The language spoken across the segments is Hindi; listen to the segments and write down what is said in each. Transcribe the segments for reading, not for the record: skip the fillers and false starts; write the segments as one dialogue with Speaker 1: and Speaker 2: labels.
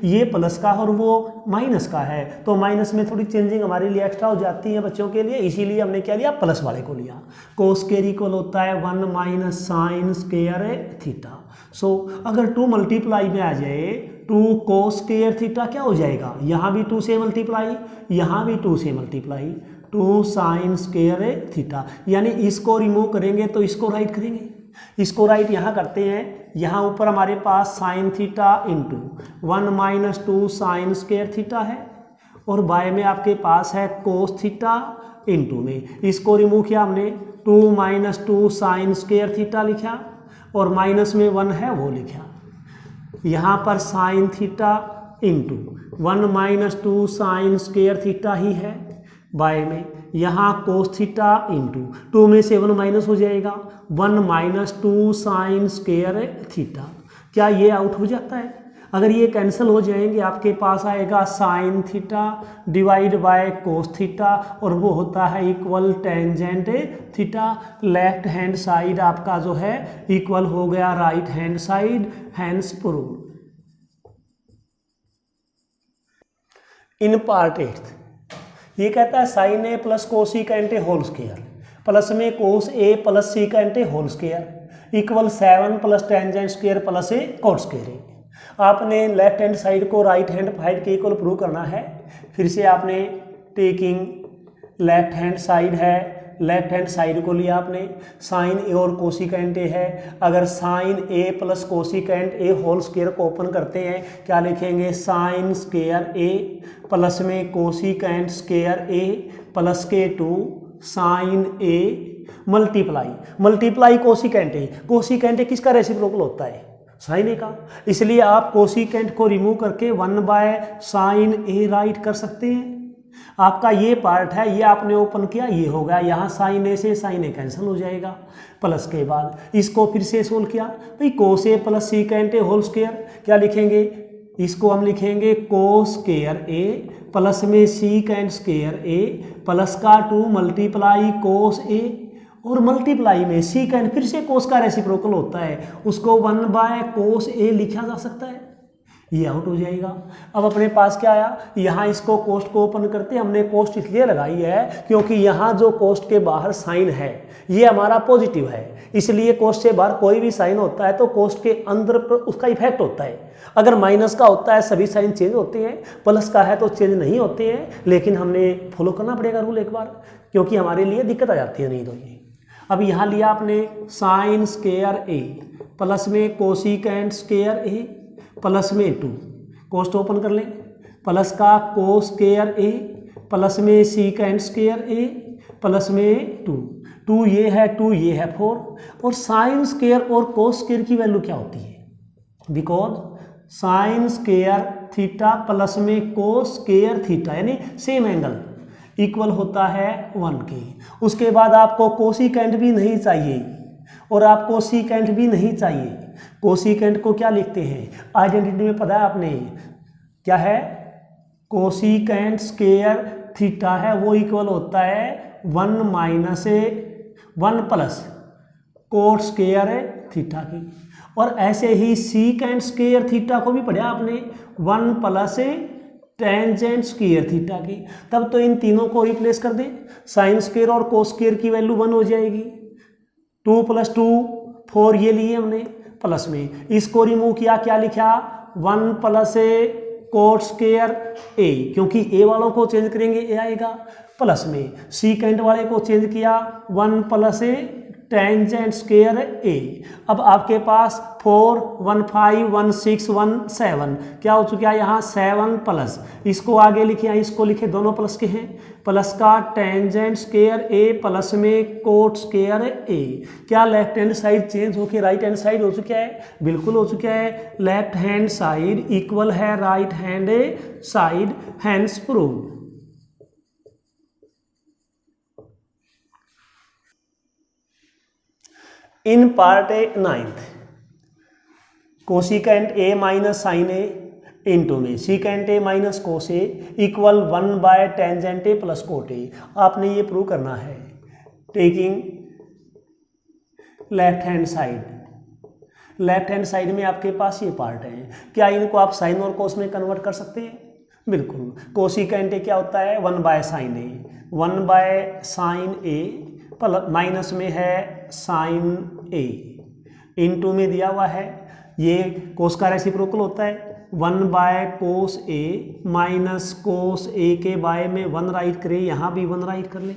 Speaker 1: ये प्लस का और वो माइनस का है, तो माइनस में थोड़ी चेंजिंग हमारे लिए एक्स्ट्रा हो जाती है बच्चों के लिए, इसीलिए हमने क्या लिया, प्लस वाले को लिया। कोस स्क्वायर इक्वल होता है 1 माइनस साइन स्क्वायर थीटा। सो अगर 2 मल्टीप्लाई में आ जाए 2 कोस स्क्वायर थीटा क्या हो जाएगा, यहाँ भी 2 से मल्टीप्लाई, यहाँ भी 2 से मल्टीप्लाई, 2 साइन स्क्वायर थीटा, यानी इसको रिमूव करेंगे तो इसको राइट करेंगे, इसको राइट यहाँ करते हैं। यहाँ ऊपर हमारे पास sine theta into 1 minus 2 sine square theta है, और बाय में आपके पास है कोस थीटा इंटू में इसको रिमूव किया हमने, 2 माइनस 2 साइन स्क्वायर थीटा लिखा, और माइनस में 1 है वो लिखा। यहाँ पर sine theta into 1 minus 2 sine square theta ही है, बाय में यहाँ कोस थीटा इंटू 2 में से 1 माइनस हो जाएगा, 1 माइनस 2 साइन स्क्वायर थीटा। क्या ये आउट हो जाता है? अगर ये कैंसिल हो जाएंगे आपके पास आएगा sine theta divide by cos theta, और वो होता है equal tangent theta. Left hand side आपका जो है इक्वल हो गया right hand side, hence proved. In part 8 ये कहता है sine A plus cosecant A whole square plus में cos A plus secant A whole square equal 7 plus tangent square plus A cot square. आपने लेफ्ट हैंड साइड को राइट हैंड साइड के इक्वल प्रूव करना है। फिर से आपने टेकिंग लेफ्ट हैंड साइड है, लेफ्ट हैंड साइड को लिया आपने, साइन ए और कोसिकेंट ए है। अगर sine A plus cosecant A whole square को ओपन करते हैं क्या लिखेंगे, साइन स्क्वायर ए प्लस में कोसिकेंट स्क्वायर ए प्लस के 2 sine A multiply cosecant A. Cosecant A किसका रेसिप्रोकल होता है, साइन ए का, इसलिए आप कोसिकेंट को रिमूव करके 1 बाय साइन ए राइट कर सकते हैं। आपका ये पार्ट है, ये आपने ओपन किया, ये हो गया, यहाँ साइन ए से साइन ए कैंसिल हो जाएगा। प्लस के बाद इसको फिर से सोल्व किया, भाई cos A plus secant A whole square क्या लिखेंगे, इसको हम लिखेंगे कोस स्क्वायर ए प्लस में सीकेंट स्क्वायर ए प्लस का 2 मल्टीप्लाई कोस ए, और मल्टीप्लाई में सीकेंट फिर से कोस का रेसिप्रोकल होता है, उसको 1 बाय कोस ए लिखा जा सकता है, ये आउट हो जाएगा। अब अपने पास क्या आया, यहाँ इसको कोस्ट को ओपन करते, हमने कोस्ट इसलिए लगाई है क्योंकि यहाँ जो कोस्ट के बाहर साइन है ये हमारा पॉजिटिव है, इसलिए कोस्ट से बाहर कोई भी साइन होता है तो कोस्ट के अंदर उसका इफेक्ट होता है। अगर माइनस का होता है सभी साइन चेंज होते हैं, प्लस का है तो चेंज नहीं होते हैं, लेकिन हमने फॉलो करना पड़ेगा रूल एक बार, क्योंकि हमारे लिए दिक्कत आ जाती है नहीं तो ये। अब यहाँ लिया आपने साइन स्क्वायर ए प्लस में कोसिकेंट स्क्वायर ए प्लस में 2, कोस्ट ओपन कर लें, प्लस का कोस स्क्वायर ए प्लस में सीकेंट स्क्वायर ए प्लस में 2 ये है 2 ये है 4, और साइन स्क्वायर और कोस स्क्वायर की वैल्यू क्या होती है, because sign square theta plus में कोस स्क्वायर थीटा यानी सेम एंगल इक्वल होता है 1 के। उसके बाद आपको कोसिकेंट भी नहीं चाहिए और आपको सीकेंट भी नहीं चाहिए। कोसिकेंट को क्या लिखते हैं, आइडेंटिटी में पता है आपने क्या है, कोसिकेंट स्क्वायर थीटा है वो इक्वल होता है 1 minus 1 plus coat square theta की, और ऐसे ही सीकेंट स्क्वायर थीटा को भी पढ़ा आपने 1 प्लस टेंजेंट स्क्वायर थीटा की। तब तो इन तीनों को रिप्लेस कर दें, साइन स्क्वायर और कोस स्क्वायर की वैल्यू 1 हो जाएगी, 2 + 2 4 ये लिए हमने, प्लस में इसको रिमूव किया क्या लिखा 1 प्लस कोट स्क्वायर ए, क्योंकि ए वालों को चेंज करेंगे ए आएगा, प्लस में सीकेंट वाले को चेंज किया 1 प्लस टेंजेंट स्क्वायर ए। अब आपके पास 4 1 5 1 6 1 7 क्या हो चुका है यहाँ 7 प्लस, इसको आगे लिखे इसको लिखे, दोनों प्लस के हैं, प्लस का टेंजेंट स्क्वायर ए प्लस में कोट स्क्वायर ए। क्या लेफ्ट हैंड साइड चेंज होके राइट हैंड साइड हो चुका है, बिल्कुल हो चुका है। लेफ्ट हैंड साइड इक्वल है right hand side, hence proved. In part 9 cosecant A minus sine A into में secant A minus cos A equal 1 by tangent A plus cot A. आपने ये प्रूव करना है taking left hand side, left hand side में आपके पास ये पार्ट है, क्या इनको आप साइन और कोस में कन्वर्ट कर सकते हैं? बिल्कुल। कोसिकेंट ए क्या होता है? 1/sin ए, 1/sin ए प्लस माइनस में है साइन ए, इनटू में दिया हुआ है ये कोस का रेसिप्रोकल होता है 1/cos ए माइनस कोस ए के बाय में 1 राइट करें, यहाँ भी 1 राइट कर लें,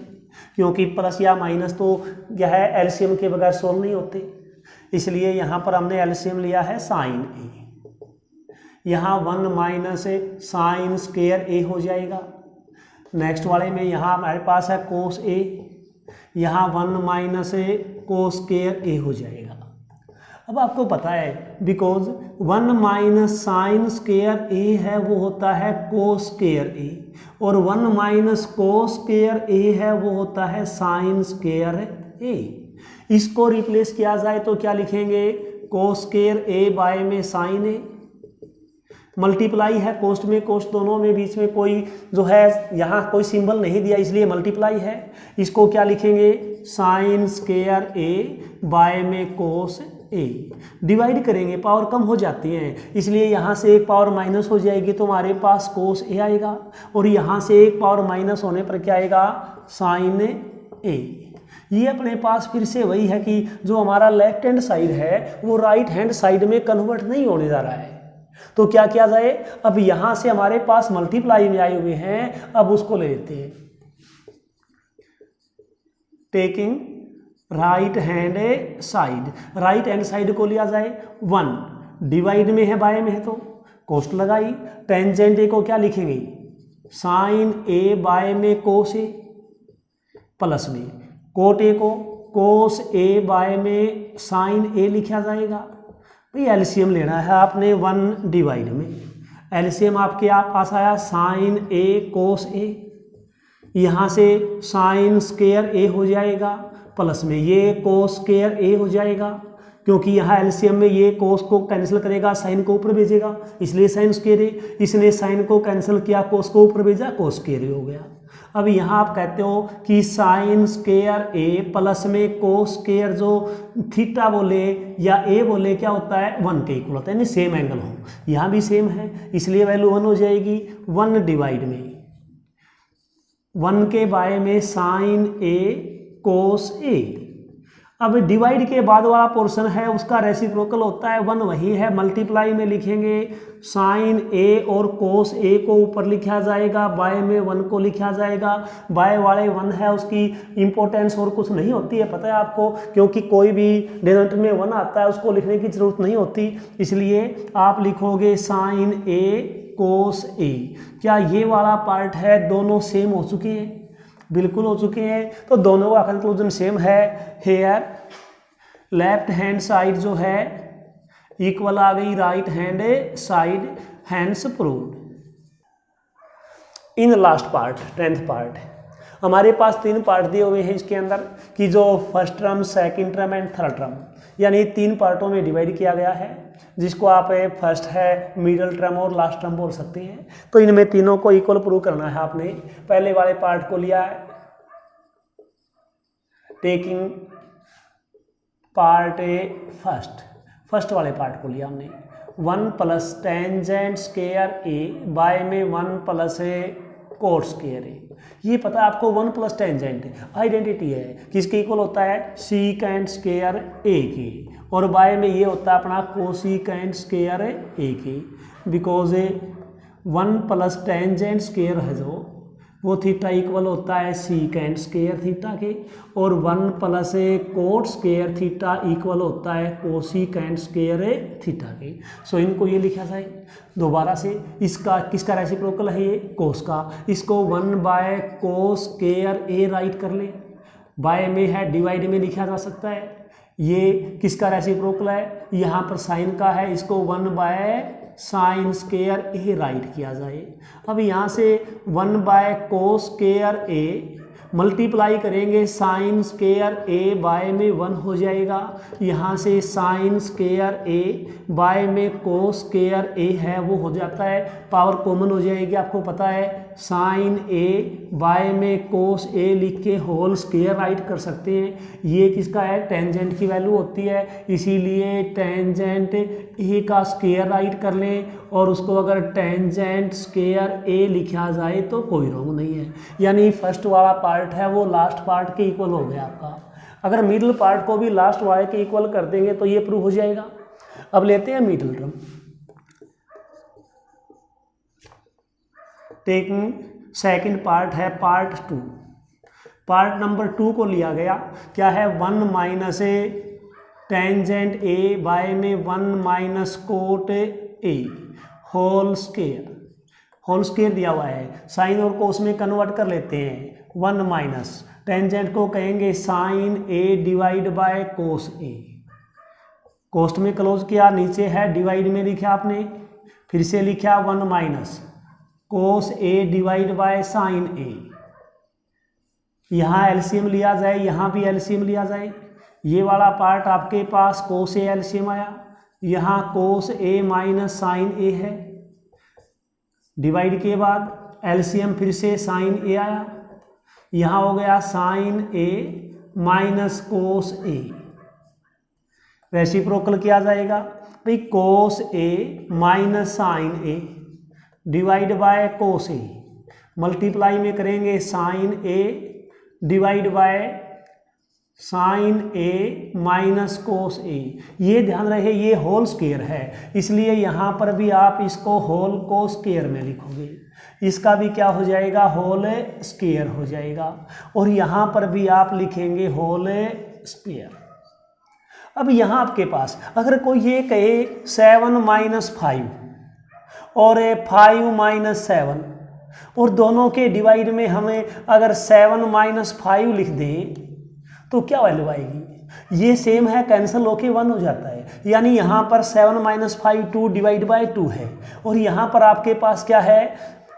Speaker 1: क्योंकि प्लस या माइनस तो क्या है एलसीएम के बगैर सोल्व नहीं होते, इसलिए यहाँ पर हमने एलसीएम लिया है साइन ए, यहाँ 1 माइनस साइन स्क्वायर ए हो जाएगा। नेक्स्ट वाले में यहाँ हमारे पास है कोस ए, यहाँ 1 माइनस कोस स्क्वायर ए हो जाएगा। अब आपको पता है बिकॉज 1 माइनस साइन स्क्वायर ए है वो होता है कोस स्क्वायर ए, और 1 माइनस कोस स्क्वायर ए है वो होता है साइन स्क्वायर ए। इसको रिप्लेस किया जाए तो क्या लिखेंगे? कोस स्क्वायर ए बाय में साइन ए, मल्टीप्लाई है कोस्ट में कोस्ट दोनों में, बीच में कोई जो है यहाँ कोई सिंबल नहीं दिया इसलिए मल्टीप्लाई है, इसको क्या लिखेंगे? साइन स्क्वायर ए बाय में कोस ए। डिवाइड करेंगे पावर कम हो जाती है, इसलिए यहाँ से एक पावर माइनस हो जाएगी तो हमारे पास कोस ए आएगा, और यहाँ से एक पावर माइनस होने पर क्या आएगा? साइन ए। ये अपने पास फिर से वही है कि जो हमारा लेफ्ट हैंड साइड है वो राइट हैंड साइड में कन्वर्ट नहीं होने जा रहा है, तो क्या किया जाए? अब यहाँ से हमारे पास मल्टीप्लाई में आए हुए हैं, अब उसको ले लेते हैं। Taking right hand side, right hand side को लिया जाए 1, डिवाइड में है बाय में है तो कोस्ट लगाई, टेंजेंट ए को क्या लिखेंगे? साइन ए बाय में कोस ए, प्लस में कोट ए को कोस ए बाय में साइन ए लिखा जाएगा। भाई एलसीएम लेना है आपने 1 डिवाइड में, एलसीएम आपके पास आया साइन ए कोस ए, यहाँ से साइन स्क्वायर ए हो जाएगा, प्लस में ये कोस स्क्वायर ए हो जाएगा, क्योंकि यहाँ एलसीएम में ये कोस को कैंसिल करेगा साइन को ऊपर भेजेगा, इसलिए साइन स्क्वायर ए, इसने साइन को कैंसिल किया कोस को ऊपर भेजा, कोस स्क्वायर ए हो गया। अब यहाँ आप कहते हो कि साइन स्क्वायर ए प्लस में कोस स्क्वायर जो थीटा बोले या ए बोले क्या होता है? 1 के इक्वल होता है, यानी सेम एंगल हो, यहाँ भी सेम है इसलिए वैल्यू 1 हो जाएगी। 1 डिवाइड में 1 के बाय में साइन ए कोस ए। अब डिवाइड के बाद वाला पोर्शन है उसका रेसिप्रोकल होता है 1, वही है, मल्टीप्लाई में लिखेंगे साइन ए और कोस ए को ऊपर लिखा जाएगा, बाय में 1 को लिखा जाएगा, बाय वाले 1 है उसकी इंपॉर्टेंस और कुछ नहीं होती है, पता है आपको, क्योंकि कोई भी डिनोमिनेटर में 1 आता है उसको लिखने की जरूरत नहीं होती, इसलिए आप लिखोगे साइन ए कोस ए। क्या ये वाला पार्ट है दोनों सेम हो चुके हैं? बिल्कुल हो चुके हैं, तो दोनों का कंक्लूजन सेम है। हेयर लेफ्ट हैंड साइड जो है इक्वल आ गई right hand side, hands proved. In last part 10th part हमारे पास 3 पार्ट दिए हुए हैं इसके अंदर कि जो first term, second term and third term, यानी 3 पार्टों में डिवाइड किया गया है, जिसको आप फर्स्ट है, मिडिल टर्म और लास्ट टर्म बोल सकते हैं। तो इनमें तीनों को इक्वल प्रूव करना है आपने। पहले वाले पार्ट को लिया है, टेकिंग पार्ट ए फर्स्ट वाले पार्ट को लिया हमने 1 plus tangent square A by में 1 प्लस कोट स्क्वायर ए। ये पता है आपको 1 प्लस टेंजेंट आइडेंटिटी है, किसके इक्वल होता है? सीकेंट स्क्वायर ए के, और बाय में ये होता है अपना कोसिकेंट स्क्वायर ए के, बिकॉज 1 प्लस टेंजेंट स्क्वायर है जो वो थीटा इक्वल होता है सीकेंट स्क्वायर थीटा के, और 1 plus coat square theta equal होता है कोसिकेंट स्क्वायर थीटा के। सो इनको ये लिखा जाए दोबारा से, इसका किसका रेसिप्रोकल है? ये कोस का, इसको 1 by cos square A right कर ले, बाय में है डिवाइड में लिखा जा सकता है। ये किसका रेसिप्रोकल है? यहाँ पर साइन का है, इसको 1 by sine square A right किया जाए। अब यहाँ से 1 by cos square A multiply करेंगे साइन स्क्वायर ए बाय में 1 हो जाएगा। यहाँ से साइन स्क्वायर ए बाय में कोस स्क्वायर ए है वो हो जाता है, पावर कॉमन हो जाएगी। आपको पता है साइन ए बाय में कोस ए लिख के होल स्क्वायर राइट कर सकते हैं। ये किसका है, टेंजेंट की वैल्यू होती है, इसीलिए टेंजेंट ए का स्क्वायर राइट कर लें और उसको अगर टेंजेंट स्क्वायर ए लिखा जाए तो कोई रॉन्ग नहीं है। यानी फर्स्ट वाला पार्ट है वो लास्ट पार्ट के इक्वल हो गया आपका। अगर मिडिल पार्ट को भी लास्ट वाले के इक्वल कर देंगे तो ये प्रूव हो जाएगा। अब लेते हैं middle term. Taking second part है पार्ट 2। पार्ट नंबर 2 को लिया गया, क्या है 1 minus A tangent A by में 1 minus cot A whole square दिया हुआ है। साइन और कोस में कन्वर्ट कर लेते हैं। 1 माइनस टेंजेंट को कहेंगे sine A divide by cos A. Cos में क्लोज किया, नीचे है डिवाइड में लिखा आपने, फिर से लिखा 1 minus cos A divide by sine A. यहाँ एलसीएम लिया जाए, यहाँ भी एलसीएम लिया जाए। ये वाला पार्ट आपके पास कोस ए एलसीएम आया, यहाँ कोस ए माइनस साइन ए है, डिवाइड के बाद एलसीएम फिर से साइन ए आया, यहाँ हो गया sine A minus cos A. Reciprocal किया जाएगा भाई, cos A minus sine A divide by cos A, multiply में करेंगे sine A divide by sine A minus cos A. ये ध्यान रहे ये होल स्क्वायर है, इसलिए यहाँ पर भी आप इसको होल को स्क्वायर में लिखोगे, इसका भी क्या हो जाएगा, होल स्क्वायर हो जाएगा, और यहाँ पर भी आप लिखेंगे होल स्क्वायर। अब यहाँ आपके पास अगर कोई ये कहे 7 माइनस 5 और 5 माइनस 7, और दोनों के डिवाइड में हमें अगर 7 माइनस 5 लिख दें तो क्या वैल्यू आएगी, ये सेम है, कैंसिल होके 1 हो जाता है। यानी यहाँ पर 7 माइनस 5 2 डिवाइड बाय 2 है, और यहाँ पर आपके पास क्या है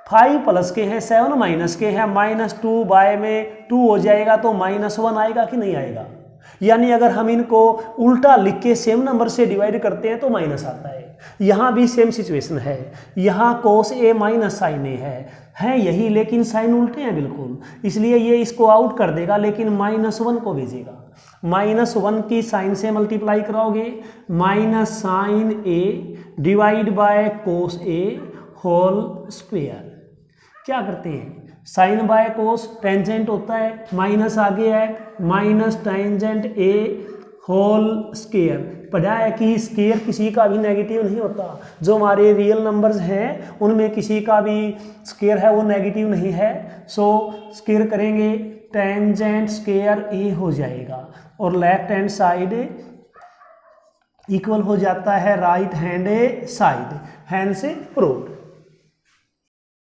Speaker 1: 5 प्लस के हैं 7 माइनस के हैं, माइनस 2 बाय में 2 हो जाएगा तो -1 आएगा कि नहीं आएगा। यानी अगर हम इनको उल्टा लिख के सेम नंबर से डिवाइड करते हैं तो माइनस आता है। यहाँ भी सेम सिचुएशन है, यहाँ कोस ए माइनस साइन ए है यही, लेकिन साइन उल्टे हैं बिल्कुल, इसलिए ये इसको आउट कर देगा, लेकिन -1 को भेजेगा। -1 की साइन से मल्टीप्लाई कराओगे, minus sine A divide by cos A whole square. क्या करते हैं, साइन बाय कोस टेंजेंट होता है, माइनस आगे है, minus tangent A whole square. पढ़ा है कि स्क्वायर किसी का भी नेगेटिव नहीं होता, जो हमारे रियल नंबर्स हैं उनमें किसी का भी स्क्वायर है वो नेगेटिव नहीं है। सो स्क्वायर करेंगे, टेंजेंट स्क्वायर ए हो जाएगा, और लेफ्ट हैंड साइड इक्वल हो जाता है राइट हैंड साइड, हैंड से प्रूव।